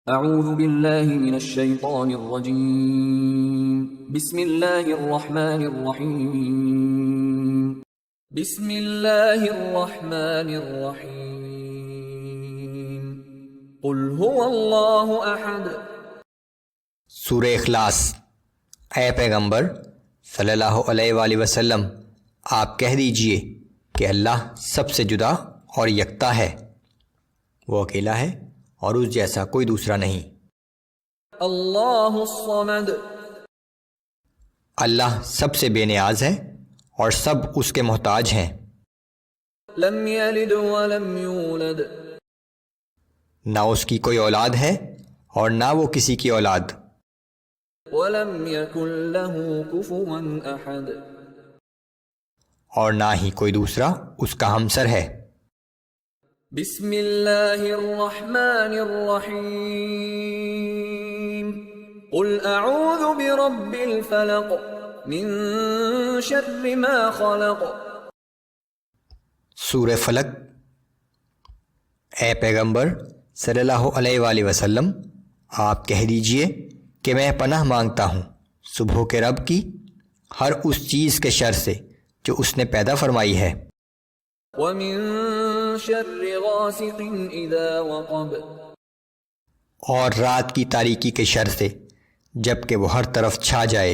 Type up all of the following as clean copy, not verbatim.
اعوذ باللہ من الشیطان الرجیم بسم اللہ الرحمن الرحیم بسم اللہ الرحمن الرحیم قل هو اللہ احد۔ سورہ اخلاص۔ اے پیغمبر صلی اللہ علیہ وآلہ وسلم، آپ کہہ دیجئے کہ اللہ سب سے جدا اور یکتا ہے، وہ اکیلا ہے اور اس جیسا کوئی دوسرا نہیں۔ اللہ الصمد، اللہ سب سے بے نیاز ہے اور سب اس کے محتاج ہیں۔ لم یلد ولم یولد، نہ اس کی کوئی اولاد ہے اور نہ وہ کسی کی اولاد، ولم یکن له کفوا احد، اور نہ ہی کوئی دوسرا اس کا ہمسر ہے۔ بسم اللہ الرحمن الرحیم قل اعوذ برب الفلق من شر ما خلق۔ سورہ فلق۔ اے پیغمبر صلی اللہ علیہ وآلہ وسلم، آپ کہہ دیجئے کہ میں پناہ مانگتا ہوں صبح کے رب کی ہر اس چیز کے شر سے جو اس نے پیدا فرمائی ہے، ومن شر غاسق اذا وقب، اور رات کی تاریکی کے شر سے جب کہ وہ ہر طرف چھا جائے،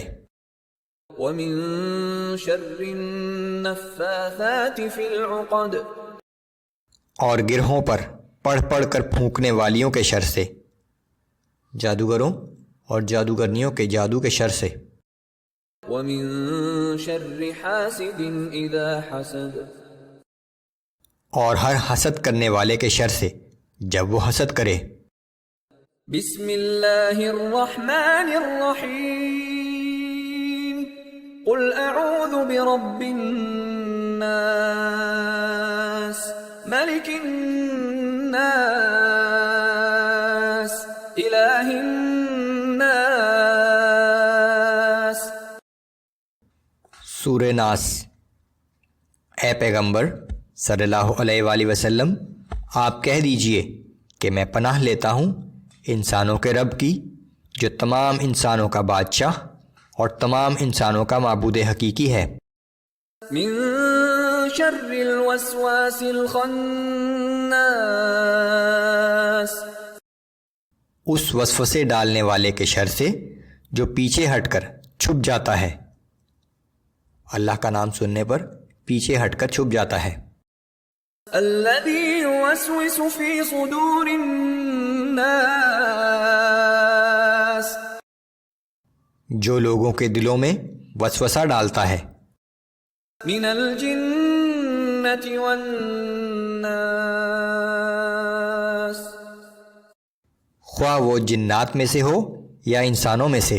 ومن شر النفاثات فی العقد، اور گرہوں پر پڑھ پڑھ کر پھونکنے والیوں کے شر سے، جادوگروں اور جادوگرنیوں کے جادو کے شر سے، ومن شر حاسد اذا حسد، اور ہر حسد کرنے والے کے شر سے جب وہ حسد کرے۔ بسم اللہ الرحمن الرحیم قل اعوذ برب الناس ملک الناس الہ الناس۔ سورہ ناس۔ اے پیغمبر صلی اللہ علیہ وآلہ وسلم، آپ کہہ دیجئے کہ میں پناہ لیتا ہوں انسانوں کے رب کی جو تمام انسانوں کا بادشاہ اور تمام انسانوں کا معبود حقیقی ہے، من شر الوسواس الخناس، اس وسوسے ڈالنے والے کے شر سے جو پیچھے ہٹ کر چھپ جاتا ہے، اللہ کا نام سننے پر پیچھے ہٹ کر چھپ جاتا ہے، الذي يوسوس في صدور الناس، جو لوگوں کے دلوں میں وسوسہ ڈالتا ہے، من الجنة والناس، خواہ وہ جنات میں سے ہو یا انسانوں میں سے۔